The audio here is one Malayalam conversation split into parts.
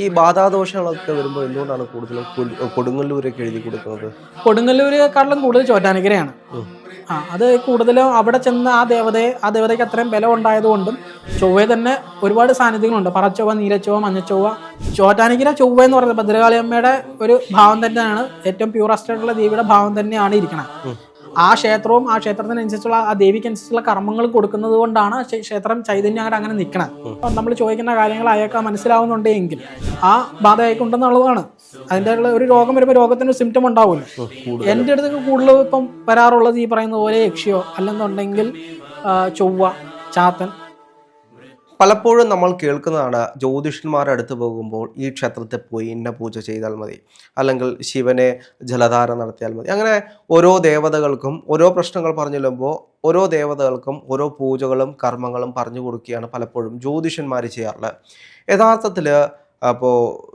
ഈ ബാധാദോഷങ്ങളൊക്കെ വരുമ്പോൾ എന്തുകൊണ്ടാണ് കൂടുതലും കൊടുങ്ങല്ലൂരൊക്കെ എഴുതി കൊടുക്കുന്നത്? കൊടുങ്ങല്ലൂരെക്കാട്ടിലും കൂടുതൽ ചോറ്റാനിക്കരയാണ്. ഉം. അത് കൂടുതലും അവിടെ ചെന്ന് ആ ദേവതയ്ക്ക് അത്രയും ബലം ഉണ്ടായതുകൊണ്ടും ചൊവ്വയെ തന്നെ ഒരുപാട് സാന്നിധ്യങ്ങളുണ്ട്. പറച്ചൊവ്വ, നീലച്ചൊവ്വ, മഞ്ഞച്ചൊവ്വ. ചോറ്റാനിക്കര ചൊവ്വ എന്ന് പറയുന്നത് ഭദ്രകാളി അമ്മയുടെ ഒരു ഭാവം തന്നെയാണ്. ഏറ്റവും പ്യൂറസ്റ്റ് ആയിട്ടുള്ള ദേവിയുടെ ഭാവം തന്നെയാണ് ഇരിക്കുന്നത്. ഉം. ആ ക്ഷേത്രവും ആ ക്ഷേത്രത്തിനനുസരിച്ചുള്ള ആ ദേവിക്കനുസരിച്ചുള്ള കർമ്മങ്ങൾ കൊടുക്കുന്നത് കൊണ്ടാണ് ക്ഷേത്രം ചൈതന്യം അങ്ങനെ നിൽക്കുന്നത്. അപ്പം നമ്മൾ ചോദിക്കുന്ന കാര്യങ്ങൾ അയാൾക്ക് മനസ്സിലാവുന്നുണ്ടെങ്കിൽ ആ ബാധ അയക്കുണ്ടെന്നുള്ളതാണ്. അതിൻ്റെ ഒരു രോഗം വരുമ്പോൾ രോഗത്തിന് സിംറ്റം ഉണ്ടാവില്ല. എൻ്റെ അടുത്ത് കൂടുതൽ ഇപ്പം വരാറുള്ളത് ഈ പറയുന്ന പോലെ യക്ഷിയോ അല്ലെന്നുണ്ടെങ്കിൽ ചൊവ്വ, ചാത്തൻ. പലപ്പോഴും നമ്മൾ കേൾക്കുന്നതാണ് ജ്യോതിഷന്മാരുടെ അടുത്ത് പോകുമ്പോൾ ഈ ക്ഷേത്രത്തിൽ പോയി ഇന്ന പൂജ ചെയ്താൽ മതി, അല്ലെങ്കിൽ ശിവനെ ജലധാര നടത്തിയാൽ മതി. അങ്ങനെ ഓരോ ദേവതകൾക്കും ഓരോ പ്രശ്നങ്ങൾ പറഞ്ഞു ചെല്ലുമ്പോൾ ഓരോ ദേവതകൾക്കും ഓരോ പൂജകളും കർമ്മങ്ങളും പറഞ്ഞു കൊടുക്കുകയാണ് പലപ്പോഴും ജ്യോതിഷന്മാർ ചെയ്യാറുള്ളത്. യഥാർത്ഥത്തിൽ അപ്പോൾ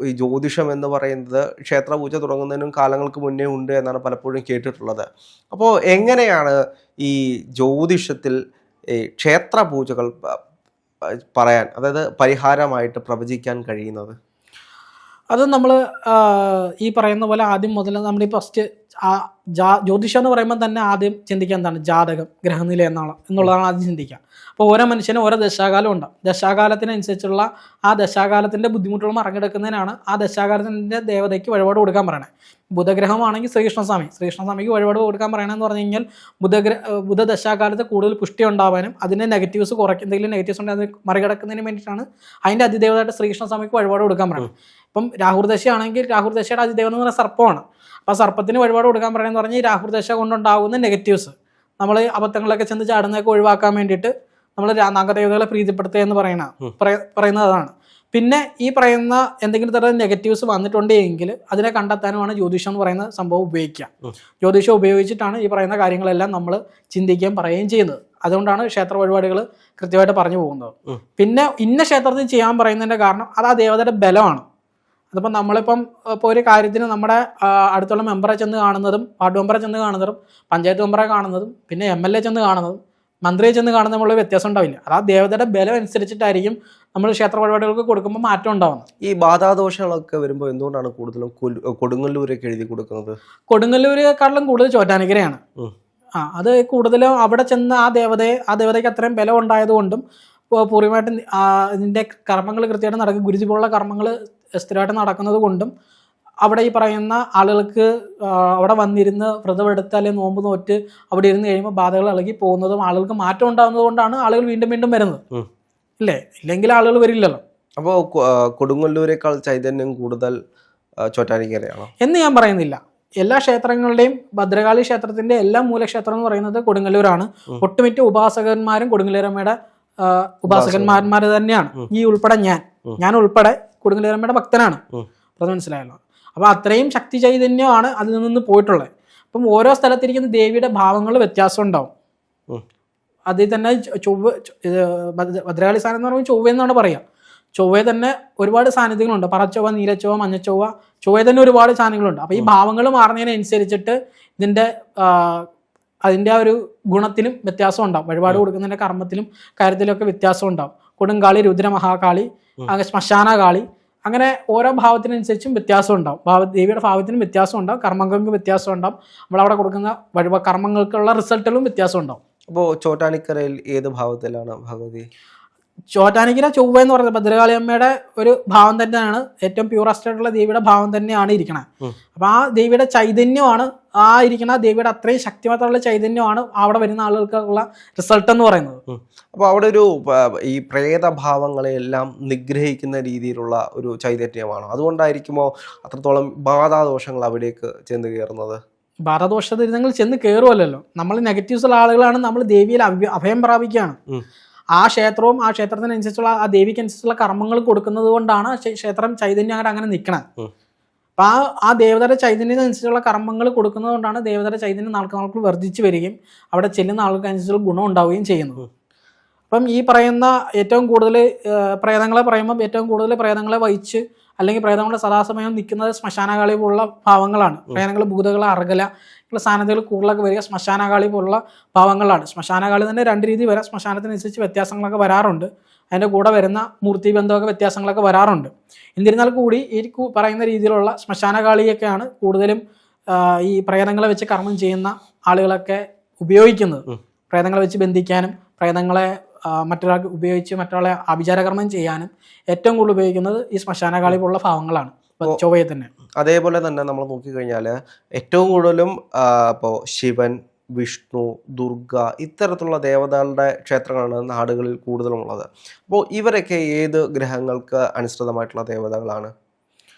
ഈ ജ്യോതിഷം എന്ന് പറയുന്നത് ക്ഷേത്രപൂജ തുടങ്ങുന്നതിനും കാലങ്ങൾക്ക് മുന്നേ ഉണ്ട് എന്നാണ് പലപ്പോഴും കേട്ടിട്ടുള്ളത്. അപ്പോൾ എങ്ങനെയാണ് ഈ ജ്യോതിഷത്തിൽ ഈ ക്ഷേത്രപൂജകൾ പറയാൻ, അതായത് പരിഹാരമായിട്ട് പ്രവചിക്കാൻ കഴിയുന്നത്? അത് നമ്മൾ ഈ പറയുന്ന പോലെ ആദ്യം മുതൽ നമ്മുടെ ഈ ഫസ്റ്റ് ജ്യോതിഷം എന്ന് പറയുമ്പോൾ തന്നെ ആദ്യം ചിന്തിക്കുക എന്താണ്? ജാതകം, ഗ്രഹനില എന്നുള്ളതാണ് ആദ്യം ചിന്തിക്കുക. അപ്പോൾ ഓരോ മനുഷ്യനും ഓരോ ദശാകാലം ഉണ്ടാകും. ദശാകാലത്തിനനുസരിച്ചുള്ള ആ ദശാകാലത്തിൻ്റെ ബുദ്ധിമുട്ടുകൾ മറികടക്കുന്നതിനാണ് ആ ദശാകാലത്തിൻ്റെ ദേവതയ്ക്ക് വഴിപാട് കൊടുക്കാൻ പറയണത്. ബുധഗ്രഹമാണെങ്കിൽ ശ്രീകൃഷ്ണസ്വാമിക്ക് വഴിപാട് കൊടുക്കാൻ പറയണമെന്ന് പറഞ്ഞു കഴിഞ്ഞാൽ ബുധദശാകാലത്ത് കൂടുതൽ പുഷ്ടി ഉണ്ടാവാനും അതിൻ്റെ നെഗറ്റീവ്സ് എന്തെങ്കിലും നെഗറ്റീവ്സ് ഉണ്ടെങ്കിൽ അത് മറികടക്കുന്നതിന് വേണ്ടിയിട്ടാണ് അതിൻ്റെ അതിദേവതയായിട്ട് ശ്രീകൃഷ്ണസ്വാമിക്ക് വഴിപാട് കൊടുക്കാൻ പറയുന്നത്. ഇപ്പം രാഹുർദശയാണെങ്കിൽ രാഹുർദശയുടെ അതിദേവൻ എന്ന് പറയുന്ന സർപ്പമാണ്. അപ്പോൾ സർപ്പത്തിന് വഴിപാട് കൊടുക്കാൻ പറയണമെന്ന് പറഞ്ഞാൽ രാഹുർദശ കൊണ്ടുണ്ടാകുന്ന നെഗറ്റീവ്സ് നമ്മൾ അബദ്ധങ്ങളൊക്കെ ചെന്ന് ചാടുന്നതൊക്കെ ഒഴിവാക്കാൻ വേണ്ടിയിട്ട് നമ്മൾ നാഗദേവതകളെ പ്രീതിപ്പെടുത്തുക എന്ന് പറയുന്നതാണ്. പിന്നെ ഈ പറയുന്ന എന്തെങ്കിലും തരം നെഗറ്റീവ്സ് വന്നിട്ടുണ്ടെങ്കിൽ അതിനെ കണ്ടെത്താനുമാണ് ജ്യോതിഷം എന്ന് പറയുന്ന സംഭവം ഉപയോഗിക്കുക. ജ്യോതിഷം ഉപയോഗിച്ചിട്ടാണ് ഈ പറയുന്ന കാര്യങ്ങളെല്ലാം നമ്മൾ ചിന്തിക്കുകയും പറയുകയും ചെയ്യുന്നത്. അതുകൊണ്ടാണ് ക്ഷേത്ര വഴിപാടുകൾ കൃത്യമായിട്ട് പറഞ്ഞു പോകുന്നത്. പിന്നെ ഇന്ന ക്ഷേത്രത്തിൽ ചെയ്യാൻ പറയുന്നതിൻ്റെ കാരണം അത് ആ ദേവതയുടെ ബലമാണ്. അതിപ്പോൾ നമ്മളിപ്പം ഇപ്പോൾ ഒരു കാര്യത്തിന് നമ്മുടെ അടുത്തുള്ള മെമ്പറെ ചെന്ന് കാണുന്നതും വാർഡ് മെമ്പറെ ചെന്ന് കാണുന്നതും പഞ്ചായത്ത് മെമ്പറെ കാണുന്നതും പിന്നെ MLA ചെന്ന് കാണുന്നതും മന്ത്രിയെ ചെന്ന് കാണുന്ന നമ്മളുടെ വ്യത്യാസം ഉണ്ടാവില്ല. അത് ആ ദേവതയുടെ ബലം അനുസരിച്ചിട്ടായിരിക്കും നമ്മൾ ക്ഷേത്ര പരിപാടികൾക്ക് കൊടുക്കുമ്പോൾ മാറ്റം ഉണ്ടാവുന്നത്. ഈ ബാധാദോഷങ്ങളൊക്കെ വരുമ്പോൾ എന്തുകൊണ്ടാണ് കൂടുതലും കൊടുങ്ങല്ലൂരൊക്കെ എഴുതി കൊടുക്കുന്നത്? കൊടുങ്ങല്ലൂരെക്കാട്ടിലും കൂടുതൽ ചോറ്റാനിക്കരയാണ്. അത് കൂടുതലും അവിടെ ചെന്ന് ആ ദേവതയ്ക്ക് അത്രയും ബലം ഉണ്ടായതുകൊണ്ടും പൂർണ്ണമായിട്ടും ഇതിൻ്റെ കർമ്മങ്ങൾ കൃത്യമായിട്ട് നടക്കും. ഗുരുതി പോലുള്ള കർമ്മങ്ങൾ സ്ഥിരമായിട്ട് നടക്കുന്നത് കൊണ്ടും അവിടെ ഈ പറയുന്ന ആളുകൾക്ക് അവിടെ വന്നിരുന്ന് വ്രതമെടുത്ത് അല്ലെങ്കിൽ നോമ്പ് നോറ്റ് അവിടെ ഇരുന്ന് കഴിയുമ്പോൾ ബാധകൾ ഇളകി പോകുന്നതും ആളുകൾക്ക് മാറ്റം ഉണ്ടാകുന്നത് കൊണ്ടാണ് ആളുകൾ വീണ്ടും വീണ്ടും വരുന്നത്. ഇല്ലേ? ഇല്ലെങ്കിൽ ആളുകൾ വരില്ലല്ലോ. അപ്പോൾ കൊടുങ്ങല്ലൂരേക്കാൾ ചൈതന്യം കൂടുതൽ ചോറ്റാനിക്കരയാണോ എന്ന് ഞാൻ പറയുന്നില്ല. എല്ലാ ക്ഷേത്രങ്ങളുടെയും ഭദ്രകാളി ക്ഷേത്രത്തിന്റെ എല്ലാ മൂലക്ഷേത്രം എന്ന് പറയുന്നത് കൊടുങ്ങല്ലൂരാണ്. ഒട്ടുമിക്ക ഉപാസകന്മാരും കൊടുങ്ങല്ലൂരമ്മയുടെ ഉപാസകന്മാർ തന്നെയാണ്. ഈ ഉൾപ്പെടെ ഞാൻ ഉൾപ്പെടെ കൊടുങ്ങല്ലൂരമ്മയുടെ ഭക്തനാണ്. അത് മനസ്സിലായല്ലോ. അപ്പോൾ അത്രയും ശക്തി ചൈതന്യമാണ് അതിൽ നിന്ന് പോയിട്ടുള്ളത്. അപ്പം ഓരോ സ്ഥലത്തിരിക്കുന്ന ദേവിയുടെ ഭാവങ്ങൾ വ്യത്യാസം ഉണ്ടാവും. അതിൽ തന്നെ ഭദ്രകാളി സ്ഥാനം എന്ന് പറയുമ്പോൾ ചൊവ്വ എന്നാണ് പറയുക. ചൊവ്വയെ തന്നെ ഒരുപാട് സാന്നിധ്യങ്ങളുണ്ട്. പറച്ചൊവ്വ, നീലച്ചൊവ്വ, മഞ്ഞച്ചൊവ്വ. ചൊവ്വയെ തന്നെ ഒരുപാട് സാധനങ്ങളുണ്ട്. അപ്പോൾ ഈ ഭാവങ്ങൾ മാറുന്നതിനനുസരിച്ചിട്ട് അതിൻ്റെ ആ ഒരു ഗുണത്തിലും വ്യത്യാസം ഉണ്ടാവും. വഴിപാട് കൊടുക്കുന്നതിൻ്റെ കർമ്മത്തിലും കാര്യത്തിലൊക്കെ വ്യത്യാസം ഉണ്ടാവും. കൊടുങ്കാളി, രുദ്രമഹാകാളി, ശ്മശാനകാളി, അങ്ങനെ ഓരോ ഭാവത്തിനനുസരിച്ചും വ്യത്യാസം ഉണ്ടാവും. ദേവിയുടെ ഭാവത്തിനും വ്യത്യാസം ഉണ്ടാവും, കർമ്മങ്ങൾക്ക് വ്യത്യാസം ഉണ്ടാവും, നമ്മളവിടെ കൊടുക്കുന്ന കർമ്മങ്ങൾക്കുള്ള റിസൾട്ടുകളും വ്യത്യാസം ഉണ്ടാവും. അപ്പോൾ ചോറ്റാനിക്കരയിൽ ഏത് ഭാവത്തിലാണ് ഭഗവതി? ചോറ്റാനിക്കര ചൊവ്വ എന്ന് പറയുന്നത് ഭദ്രകാളി അമ്മയുടെ ഒരു ഭാവം തന്നെയാണ്. ഏറ്റവും പ്യൂറസ്റ്റ് ആയിട്ടുള്ള ദേവിയുടെ ഭാവം തന്നെയാണ് ഇരിക്കണത്. അപ്പൊ ആ ദേവിയുടെ ചൈതന്യമാണ് ആ ഇരിക്കുന്ന ദേവിയുടെ അത്രയും ശക്തിമായിട്ടുള്ള ചൈതന്യമാണ് അവിടെ വരുന്ന ആളുകൾക്കുള്ള റിസൾട്ട് എന്ന് പറയുന്നത്. അപ്പോൾ അവിടെ ഒരു ഈ പ്രേതഭാവങ്ങളെല്ലാം നിഗ്രഹിക്കുന്ന രീതിയിലുള്ള ഒരു ചൈതന്യമാണോ? അതുകൊണ്ടായിരിക്കുമോ അത്രത്തോളം ബാധാദോഷങ്ങൾ അവിടേക്ക് ചെന്ന് കയറുന്നത്? ബാധാദോഷ ദുരിതങ്ങൾ ചെന്ന് കയറുമല്ലോ. നമ്മൾ നെഗറ്റീവ്സ് ഉള്ള ആളുകളാണ് നമ്മൾ ദേവിയിൽ അഭയം പ്രാപിക്കുകയാണ്. ആ ക്ഷേത്രവും ആ ക്ഷേത്രത്തിനനുസരിച്ചുള്ള ആ ദേവിക്കനുസരിച്ചുള്ള കർമ്മങ്ങൾ കൊടുക്കുന്നത് കൊണ്ടാണ് ക്ഷേത്രം ചൈതന്യം അങ്ങനെ നിൽക്കണത്. അപ്പം ആ ദേവതയുടെ ചൈതന്യത്തിനനുസരിച്ചുള്ള കർമ്മങ്ങൾ കൊടുക്കുന്നത് കൊണ്ടാണ് ദേവതയുടെ ചൈതന്യം നാൾക്ക് വർദ്ധിച്ചു വരികയും അവിടെ ചെല്ലുന്ന ആൾക്ക് അനുസരിച്ചുള്ള ഗുണം ഉണ്ടാവുകയും ചെയ്യുന്നത്. അപ്പം ഈ പറയുന്ന ഏറ്റവും കൂടുതൽ പ്രേതങ്ങളെ പറയുമ്പം ഏറ്റവും കൂടുതൽ പ്രേതങ്ങളെ വഹിച്ച് അല്ലെങ്കിൽ പ്രേതങ്ങളുടെ സദാസമയം നിൽക്കുന്നത് ശ്മശാനകാളി പോലുള്ള ഭാവങ്ങളാണ്. പ്രേതങ്ങൾ, ഭൂതകൾ, അർഗല സ്ഥാനത്തുകൾ കൂടുതലൊക്കെ വരിക ശ്മശാനകാളി പോലുള്ള ഭാവങ്ങളാണ്. ശ്മശാനകാളി തന്നെ രണ്ട് രീതി വരാം. ശ്മശാനത്തിനനുസരിച്ച് വ്യത്യാസങ്ങളൊക്കെ വരാറുണ്ട്. അതിൻ്റെ കൂടെ വരുന്ന മൂർത്തി ബന്ധമൊക്കെ വ്യത്യാസങ്ങളൊക്കെ വരാറുണ്ട്. എന്നിരുന്നാൽ കൂടി ഈ പറയുന്ന രീതിയിലുള്ള ശ്മശാനകാളിയൊക്കെയാണ് കൂടുതലും ഈ പ്രേതങ്ങളെ വെച്ച് കർമ്മം ചെയ്യുന്ന ആളുകളൊക്കെ ഉപയോഗിക്കുന്നത്. പ്രേതങ്ങളെ വെച്ച് ബന്ധിക്കാനും പ്രേതങ്ങളെ മറ്റൊരാൾക്ക് ഉപയോഗിച്ച് മറ്റൊരാളെ ആഭിചാരകർമ്മം ചെയ്യാനും ഏറ്റവും കൂടുതൽ ഉപയോഗിക്കുന്നത് ഈ ശ്മശാനകാളി പോലുള്ള ഭാവങ്ങളാണ് ചൊവ്വയെ തന്നെ. അതേപോലെ തന്നെ നമ്മൾ നോക്കിക്കഴിഞ്ഞാൽ ഏറ്റവും കൂടുതലും ഇപ്പോൾ ശിവൻ, വിഷ്ണു, ദുർഗ ഇത്തരത്തിലുള്ള ദേവതകളുടെ ക്ഷേത്രങ്ങളാണ് നാടുകളിൽ കൂടുതലുമുള്ളത്. അപ്പോൾ ഇവരൊക്കെ ഏത് ഗ്രഹങ്ങൾക്ക് അനുസൃതമായിട്ടുള്ള ദേവതകളാണ്?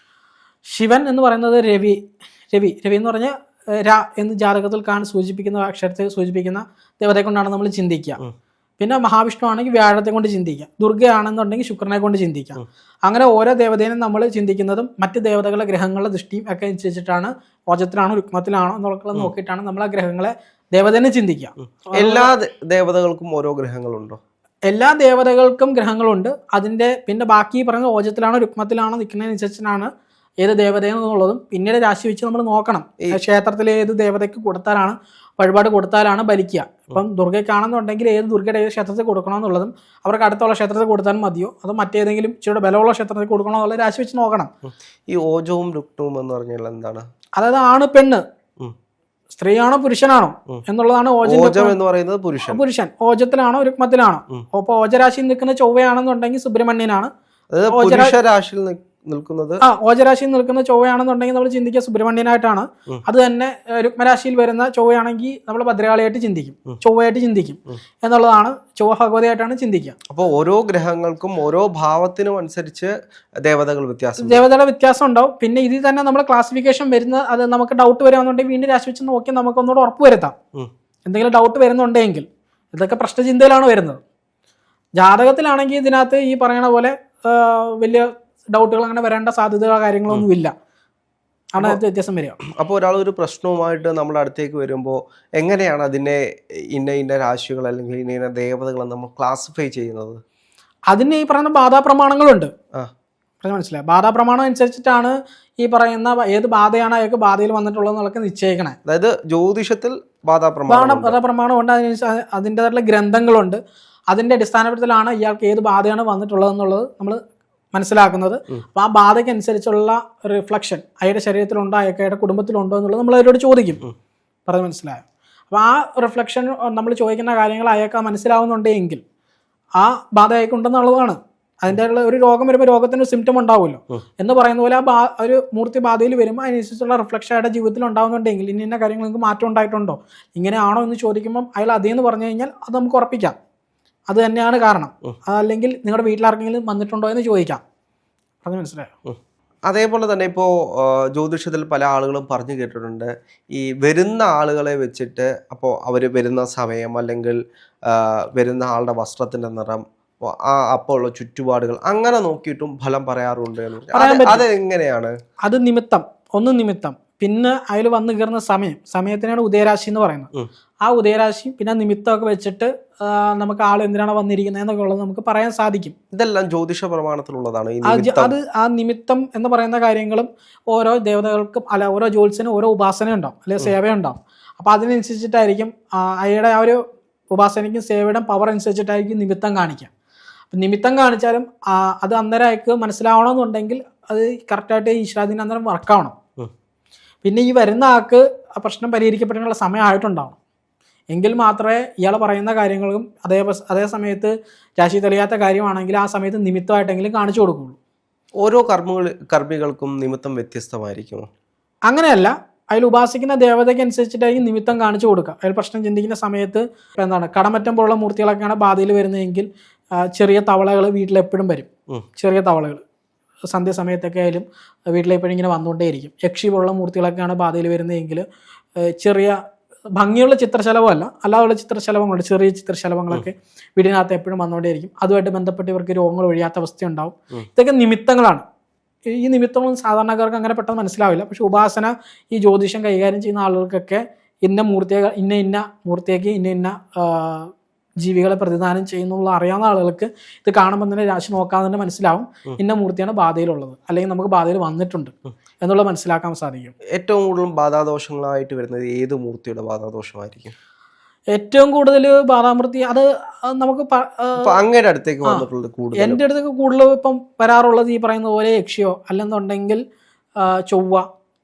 ശിവൻ എന്ന് പറയുന്നത് രവി എന്ന് പറഞ്ഞാൽ ര എന്ന് ജാതകത്തിൽ സൂചിപ്പിക്കുന്ന അക്ഷരത്തെ സൂചിപ്പിക്കുന്ന ദേവതയെ കൊണ്ടാണ് നമ്മൾ ചിന്തിക്കുക. പിന്നെ മഹാവിഷ്ണു ആണെങ്കിൽ വ്യാഴത്തെ കൊണ്ട് ചിന്തിക്കാം, ദുർഗയാണെന്നുണ്ടെങ്കിൽ ശുക്രനെ കൊണ്ട് ചിന്തിക്കാം. അങ്ങനെ ഓരോ ദേവതേനും നമ്മൾ ചിന്തിക്കുന്നതും മറ്റ് ദേവതകളുടെ ഗ്രഹങ്ങളുടെ ദൃഷ്ടിയും ഒക്കെ അനുസരിച്ചിട്ടാണ് ഓജത്തിലാണോ രുക്മത്തിലാണോ എന്നുള്ളത് നോക്കിയിട്ടാണ് നമ്മൾ ആ ഗ്രഹങ്ങളെ ദേവതേനെ ചിന്തിക്കുക. എല്ലാ ദേവതകൾക്കും ഓരോ ഗ്രഹങ്ങളുണ്ടോ? എല്ലാ ദേവതകൾക്കും ഗ്രഹങ്ങളുണ്ട്. അതിൻ്റെ പിന്നെ ബാക്കി പറഞ്ഞ ഓജത്തിലാണോ രുക്മത്തിലാണോ നിൽക്കുന്നതിനനുസരിച്ചാണ് ഏത് ദേവതയെന്നുള്ളതും പിന്നീട് രാശി വെച്ച് നമ്മൾ നോക്കണം. ക്ഷേത്രത്തിൽ ഏത് ദേവതയ്ക്ക് കൊടുത്താലാണ് വഴിപാട് കൊടുത്താലാണ് ബലിക്കുക. ഇപ്പം ദുർഗയ്ക്കാണെന്നുണ്ടെങ്കിൽ ഏത് ദുർഗയുടെ ഏത് ക്ഷേത്രത്തിൽ കൊടുക്കണമെന്നുള്ളതും അവർക്ക് അടുത്തുള്ള ക്ഷേത്രത്തിൽ കൊടുത്താലും മതിയോ അതോ മറ്റേതെങ്കിലും ഇച്ചിരി ബലമുള്ള ക്ഷേത്രത്തിൽ കൊടുക്കണോ എന്നുള്ള രാശി വെച്ച് നോക്കണം. ഈ ഓജവും രുക്നവും എന്ന് പറഞ്ഞാൽ എന്താണ്? അതായത് ആണ് പെണ്ണ്, സ്ത്രീയാണോ പുരുഷനാണോ എന്നുള്ളതാണ് ഓജം എന്ന് പറയുന്നത്. പുരുഷൻ ഓജത്തിലാണോ രുക്മത്തിലാണോ? അപ്പൊ ഓജരാശിയിൽ നിൽക്കുന്ന ചൊവ്വയാണെന്നുണ്ടെങ്കിൽ സുബ്രഹ്മണ്യനാണ്. നിൽക്കുന്നത് ഓജരാശിയിൽ നിൽക്കുന്ന ചൊവ്വയാണെന്നുണ്ടെങ്കിൽ നമ്മൾ ചിന്തിക്കുക സുബ്രഹ്മണ്യനായിട്ടാണ്. അത് തന്നെ രുക്മരാശിയിൽ വരുന്ന ചൊവ്വയാണെങ്കിൽ നമ്മൾ ഭദ്രകാളിയായിട്ട് ചിന്തിക്കും, ചൊവ്വയായിട്ട് ചിന്തിക്കും എന്നുള്ളതാണ്. ചൊവ്വ ഭഗവതിയായിട്ടാണ് ചിന്തിക്കുക. അപ്പോൾ ഓരോ ഗ്രഹങ്ങൾക്കും ഓരോ ഭാവത്തിനും അനുസരിച്ച് ദേവതകളുടെ വ്യത്യാസം ഉണ്ടാവും. പിന്നെ ഇതിൽ തന്നെ നമ്മൾ ക്ലാസിഫിക്കേഷൻ വരുന്ന അത് നമുക്ക് ഡൗട്ട് വരാമെന്നുണ്ടെങ്കിൽ വീണ്ടും രാശി വെച്ച് നോക്കി നമുക്ക് ഒന്നുകൂടെ ഉറപ്പ് വരുത്താം. എന്തെങ്കിലും ഡൗട്ട് വരുന്നുണ്ടെങ്കിൽ ഇതൊക്കെ പ്രശ്നചിന്തയിലാണ് വരുന്നത്. ജാതകത്തിലാണെങ്കിൽ ഇതിനകത്ത് ഈ പറയണ പോലെ വലിയ ഡൗട്ടുകൾ അങ്ങനെ വരേണ്ട സാധ്യതകളോ കാര്യങ്ങളൊന്നും ഇല്ല. ആണ് വ്യത്യാസം വരിക. അപ്പോൾ ഒരാൾ ഒരു പ്രശ്നവുമായിട്ട് നമ്മുടെ അടുത്തേക്ക് വരുമ്പോൾ എങ്ങനെയാണ് അതിനെ ഇന്ന രാശികൾ അല്ലെങ്കിൽ ഇന്ന ദേവതകൾ നമ്മൾ ക്ലാസിഫൈ ചെയ്യുന്നത്? അതിന് ഈ പറയുന്ന ബാധാപ്രമാണങ്ങളുണ്ട്. മനസ്സിലായി? ബാധാപ്രമാണം അനുസരിച്ചിട്ടാണ് ഈ പറയുന്ന ഏത് ബാധയാണ് അയാൾക്ക് ബാധയിൽ വന്നിട്ടുള്ളത് എന്നൊക്കെ നിശ്ചയിക്കണേ. അതായത് ജ്യോതിഷത്തിൽ ബാധാപ്രമാണമുണ്ട്. അതിൻ്റെതായിട്ടുള്ള ഗ്രന്ഥങ്ങളുണ്ട്. അതിൻ്റെ അടിസ്ഥാനത്തിലാണ് ഇയാൾക്ക് ഏത് ബാധയാണ് വന്നിട്ടുള്ളത് എന്നുള്ളത് നമ്മൾ മനസ്സിലാക്കുന്നത്. അപ്പോൾ ആ ബാധയ്ക്ക് അനുസരിച്ചുള്ള റിഫ്ലക്ഷൻ അയാളുടെ ശരീരത്തിലുണ്ടോ അയാളുടെ കുടുംബത്തിലുണ്ടോ എന്നുള്ളത് നമ്മൾ അവരോട് ചോദിക്കും. പറഞ്ഞ് മനസ്സിലായോ? അപ്പോൾ ആ റിഫ്ലക്ഷൻ നമ്മൾ ചോദിക്കുന്ന കാര്യങ്ങൾ അയാൾക്ക് മനസ്സിലാവുന്നുണ്ടെങ്കിൽ ആ ബാധ അയാൾക്കുണ്ടെന്നുള്ളതാണ്. അതിൻ്റെ ഒരു രോഗം വരുമ്പോൾ രോഗത്തിന് സിംറ്റം ഉണ്ടാവുമല്ലോ എന്ന് പറയുന്ന പോലെ ഒരു മൂർത്തി ബാധയിൽ വരുമ്പോൾ അതിനനുസരിച്ചുള്ള റിഫ്ലക്ഷൻ അയാളുടെ ജീവിതത്തിൽ ഉണ്ടാവുന്നുണ്ടെങ്കിൽ ഇന്ന കാര്യങ്ങൾ നിങ്ങൾക്ക് മാറ്റം ഉണ്ടായിട്ടുണ്ടോ ഇങ്ങനെയാണോ എന്ന് ചോദിക്കുമ്പം അയാൾ അതേന്ന് പറഞ്ഞു കഴിഞ്ഞാൽ അത് നമുക്ക് ഉറപ്പിക്കാം അത് തന്നെയാണ് കാരണം. അല്ലെങ്കിൽ നിങ്ങളുടെ വീട്ടിലാർക്കെങ്കിലും വന്നിട്ടുണ്ടോ എന്ന് ചോദിക്കാം. അത് മനസ്സിലായോ? അതേപോലെ തന്നെ ഇപ്പോൾ ജ്യോതിഷത്തിൽ പല ആളുകളും പറഞ്ഞു കേട്ടിട്ടുണ്ട് ഈ വരുന്ന ആളുകളെ വെച്ചിട്ട് അപ്പോൾ അവർ വരുന്ന സമയം അല്ലെങ്കിൽ വരുന്ന ആളുടെ വസ്ത്രത്തിൻ്റെ നിറം അപ്പോൾ ഉള്ള ചുറ്റുപാടുകൾ അങ്ങനെ നോക്കിയിട്ടും ഫലം പറയാറുണ്ട്. അതെങ്ങനെയാണ്? അത് നിമിത്തം പിന്നെ അതിൽ വന്നു കയറുന്ന സമയത്തിനാണ് ഉദയരാശി എന്ന് പറയുന്നത്. ആ ഉദയരാശി പിന്നെ നിമിത്തമൊക്കെ വെച്ചിട്ട് നമുക്ക് ആൾ എന്തിനാണ് വന്നിരിക്കുന്നത് എന്നൊക്കെ ഉള്ളത് നമുക്ക് പറയാൻ സാധിക്കും. ഇതെല്ലാം ജ്യോതിഷ പ്രമാണത്തിലുള്ളതാണ്. അത് ആ നിമിത്തം എന്ന് പറയുന്ന കാര്യങ്ങളും ഓരോ ദേവതകൾക്കും അല്ല ഓരോ ജ്യോത്സ്യനും ഓരോ ഉപാസന ഉണ്ടാവും അല്ലെങ്കിൽ സേവയുണ്ടാവും. അപ്പോൾ അതിനനുസരിച്ചിട്ടായിരിക്കും അയാളുടെ ആ ഒരു ഉപാസനയ്ക്കും സേവയുടെ പവർ അനുസരിച്ചിട്ടായിരിക്കും നിമിത്തം കാണിക്കുക. അപ്പം നിമിത്തം കാണിച്ചാലും അത് അന്നേരം അയക്ക് മനസ്സിലാവണമെന്നുണ്ടെങ്കിൽ അത് കറക്റ്റായിട്ട് ഈശ്വരാധീനം അന്നേരം വർക്കാവണം. പിന്നെ ഈ വരുന്ന ആൾക്ക് ആ പ്രശ്നം പരിഹരിക്കപ്പെടാനുള്ള സമയമായിട്ടുണ്ടാവണം. എങ്കിൽ മാത്രമേ ഇയാൾ പറയുന്ന കാര്യങ്ങളും അതേ സമയത്ത് രാശി തെളിയാത്ത കാര്യമാണെങ്കിൽ ആ സമയത്ത് നിമിത്തമായിട്ടെങ്കിലും കാണിച്ചു കൊടുക്കുള്ളൂ. ഓരോ കർമ്മികൾക്കും നിമിത്തം വ്യത്യസ്തമായിരിക്കുമോ? അങ്ങനെയല്ല, അതിൽ ഉപാസിക്കുന്ന ദേവതയ്ക്ക് അനുസരിച്ചിട്ടായിരിക്കും നിമിത്തം കാണിച്ചു കൊടുക്കുക. അതിൽ പ്രശ്നം ചിന്തിക്കുന്ന സമയത്ത് എന്താണ് കടമറ്റം പോലുള്ള മൂർത്തികളൊക്കെയാണ് ബാധയിൽ വരുന്നതെങ്കിൽ ചെറിയ തവളകൾ വീട്ടിലെപ്പോഴും വരും. ചെറിയ തവളകൾ സന്ധ്യാസമയത്തൊക്കെ ആയാലും വീട്ടിലെപ്പോഴും ഇങ്ങനെ വന്നുകൊണ്ടേയിരിക്കും. യക്ഷി പോലുള്ള മൂർത്തികളൊക്കെയാണ് ബാധയിൽ വരുന്നതെങ്കിൽ ചെറിയ ഭംഗിയുള്ള ചിത്രശലഭമല്ല അല്ലാതുള്ള ചിത്രശലഭങ്ങളുണ്ട്. ചെറിയ ചിത്രശലഭങ്ങളൊക്കെ വീടിനകത്ത് എപ്പോഴും വന്നുകൊണ്ടേയിരിക്കും. അതുമായിട്ട് ബന്ധപ്പെട്ട് ഇവർക്ക് രോഗങ്ങൾ ഒഴിയാത്ത അവസ്ഥയുണ്ടാവും. ഇതൊക്കെ നിമിത്തങ്ങളാണ്. ഈ നിമിത്തങ്ങളൊന്നും സാധാരണക്കാർക്ക് അങ്ങനെ പെട്ടെന്ന് മനസ്സിലാവില്ല. പക്ഷെ ഉപാസന ഈ ജ്യോതിഷം കൈകാര്യം ചെയ്യുന്ന ആളുകൾക്കൊക്കെ ഇന്ന മൂർത്തിയേക്ക് ഇന്ന ജീവികളെ പ്രതിദാനം ചെയ്യുന്നുള്ള അറിയാവുന്ന ആളുകൾക്ക് ഇത് കാണുമ്പോൾ തന്നെ രാശി നോക്കാതെ തന്നെ മനസ്സിലാവും ഇന്ന മൂർത്തിയാണ് ബാധയിലുള്ളത് അല്ലെങ്കിൽ നമുക്ക് ബാധയിൽ വന്നിട്ടുണ്ട് എന്നുള്ളത് മനസ്സിലാക്കാൻ സാധിക്കും. ഏറ്റവും കൂടുതൽ ബാധാദോഷങ്ങളായിട്ട് വരുന്നത് ഏത് മൂർത്തിയുടെ ബാധാദോഷമായിരിക്കും? ഏറ്റവും കൂടുതൽ ബാധാമൃത്തി അത് നമുക്ക് അപ്പൊ അങ്ങയുടെ അടുത്തേക്ക് വന്നിട്ടുള്ളത് കൂടുതൽ എൻ്റെ അടുത്തൊക്കെ കൂടുതൽ ഇപ്പം വരാറുള്ളത് ഈ പറയുന്ന പോലെ യക്ഷിയോ അല്ലെന്നുണ്ടെങ്കിൽ ചൊവ്വ,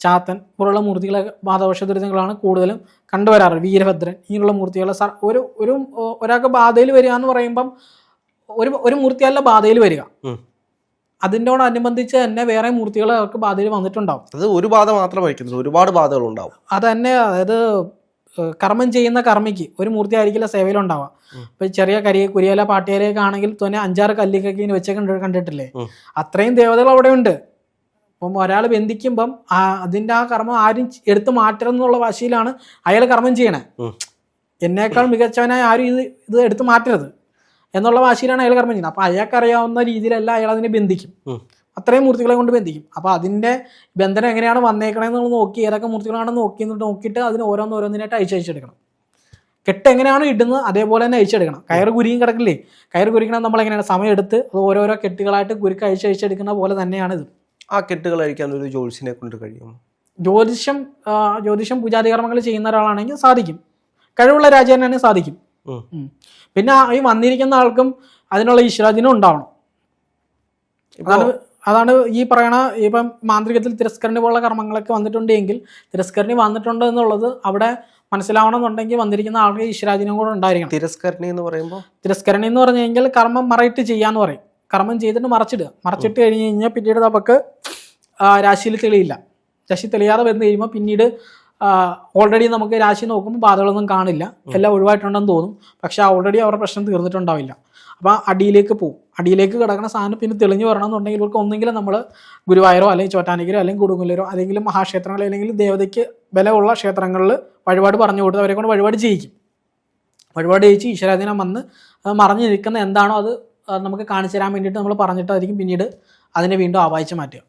ചാത്തൻ പോലുള്ള മൂർത്തികളെ ബാധവശ ദുരിതങ്ങളാണ് കൂടുതലും കണ്ടുവരാറ്. വീരഭദ്രൻ ഇങ്ങനെയുള്ള മൂർത്തികളെ ഒരാൾക്ക് ബാധയിൽ വരിക എന്ന് പറയുമ്പം ഒരു മൂർത്തിയല്ല ബാധയിൽ വരിക, അതിനോടനുബന്ധിച്ച് തന്നെ വേറെ മൂർത്തികൾ അവർക്ക് ബാധയിൽ വന്നിട്ടുണ്ടാവും. അത് ഒരു ബാധ മാത്രമായിരിക്കും, ഒരുപാട് ബാധകൾ ഉണ്ടാവും. അത് തന്നെ, അതായത് കർമ്മം ചെയ്യുന്ന കർമ്മിക്ക് ഒരു മൂർത്തി ആയിരിക്കില്ല സേവയിലുണ്ടാവുക. ഇപ്പൊ ചെറിയ കുരിയല പാട്ടിയലൊക്കെ ആണെങ്കിൽ തന്നെ 5-6 കല്ലിക്കൊക്കെ വെച്ച് കണ്ടിട്ടില്ലേ, അത്രയും ദേവതകൾ അവിടെ ഉണ്ട്. അപ്പം ഒരാൾ ബന്ധിക്കുമ്പം അതിന്റെ ആ കർമ്മം ആരും എടുത്തു മാറ്റണം എന്നുള്ള വാശിയിലാണ് അയാൾ കർമ്മം ചെയ്യണേ. എന്നേക്കാൾ മികച്ചവനായി ആരും ഇത് എടുത്തു മാറ്റരുത് എന്നുള്ള വാശിയിലാണ് അയാൾ കർമ്മം ചെയ്യുന്നത്. അപ്പൊ അയാൾക്ക് അറിയാവുന്ന രീതിയിലല്ല അയാൾ അതിനെ ബന്ധിക്കും, അത്രയും മൂർത്തികളെ കൊണ്ട് ബന്ധിക്കും. അപ്പൊ അതിന്റെ ബന്ധനം എങ്ങനെയാണ് വന്നേക്കണെന്ന് നോക്കി ഏതൊക്കെ മൂർത്തികളാണെന്ന് നോക്കിയിട്ട് അതിന് ഓരോന്നിനായിട്ട് അയച്ചെടുക്കണം. കെട്ട് എങ്ങനെയാണ് ഇടുന്നത് അതേപോലെ തന്നെ അയച്ചെടുക്കണം. കയറ് കുരിയും കിടക്കില്ലേ, കയറ് കുരിക്കണം നമ്മൾ എങ്ങനെയാണ് സമയം എടുത്ത് ഓരോരോ കെട്ടുകളായിട്ട് കുരുക്ക് അയച്ചെടുക്കുന്ന പോലെ തന്നെയാണ് ഇത്. ആ കെട്ടുകൾ അഴിക്കാൻ ഒരു ജ്യോത്സ്യനെ കൊണ്ട് കഴിയും. ജ്യോതിഷം പൂജാതി കർമ്മങ്ങൾ ചെയ്യുന്ന ഒരാളാണെങ്കിൽ സാധിക്കും, കഴിവുള്ള രാജാവിനാണെങ്കിൽ സാധിക്കും. പിന്നെ ഈ വന്നിരിക്കുന്ന ആൾക്കും അതിനുള്ള ഈശ്വരാധീനം ഉണ്ടാവണം. അതാണ് ഈ പറയണ ഇപ്പം മാന്ത്രികത്തിൽ തിരസ്കരണി പോലുള്ള കർമ്മങ്ങളൊക്കെ വന്നിട്ടുണ്ടെങ്കിൽ തിരസ്കരണി വന്നിട്ടുണ്ട് എന്നുള്ളത് അവിടെ മനസ്സിലാവണം എന്നുണ്ടെങ്കിൽ വന്നിരിക്കുന്ന ആൾക്ക് ഈശ്വരാധീനം കൂടെ ഉണ്ടായിരിക്കണം. തിരസ്കരണി എന്ന് പറയുമ്പോൾ തിരസ്കരണി എന്ന് പറഞ്ഞു കഴിഞ്ഞാൽ കർമ്മം മറയിട്ട് ചെയ്യാന്ന് പറയും. കർമ്മം ചെയ്തിട്ട് മറച്ചിട്ട് കഴിഞ്ഞ് കഴിഞ്ഞാൽ പിന്നീട് നമുക്ക് രാശിയിൽ തെളിയില്ല. രാശി തെളിയാതെ വന്നു കഴിയുമ്പോൾ പിന്നീട് ഓൾറെഡി നമുക്ക് രാശി നോക്കുമ്പോൾ ബാധകളൊന്നും കാണില്ല, എല്ലാം ഒഴിവായിട്ടുണ്ടെന്ന് തോന്നും. പക്ഷെ ഓൾറെഡി അവരുടെ പ്രശ്നം തീർന്നിട്ടുണ്ടാവില്ല. അപ്പോൾ അടിയിലേക്ക് പോകും. അടിയിലേക്ക് കിടക്കുന്ന സാധനം പിന്നെ തെളിഞ്ഞു വരണമെന്നുണ്ടെങ്കിൽ ഇവർക്ക് ഒന്നെങ്കിലും നമ്മൾ ഗുരുവായൂരോ അല്ലെങ്കിൽ ചോറ്റാനിക്കരോ അല്ലെങ്കിൽ കൊടുങ്ങല്ലൂരോ അല്ലെങ്കിൽ മഹാക്ഷേത്രങ്ങളോ അല്ലെങ്കിൽ ദേവതയ്ക്ക് ബലമുള്ള ക്ഷേത്രങ്ങളിൽ വഴിപാട് പറഞ്ഞു കൊടുത്ത് അവരെ കൊണ്ട് വഴിപാട് ചെയ്യിക്കും. വഴിപാട് ചെയ്യിച്ച് ഈശ്വരാധീനം വന്ന് മറഞ്ഞു നിൽക്കുന്ന എന്താണോ അത് നമുക്ക് കാണിച്ചു തരാൻ വേണ്ടിയിട്ട് നമ്മൾ പറഞ്ഞിട്ടായിരിക്കും പിന്നീട് അതിനെ വീണ്ടും ആവാഹിച്ച് മാറ്റുക.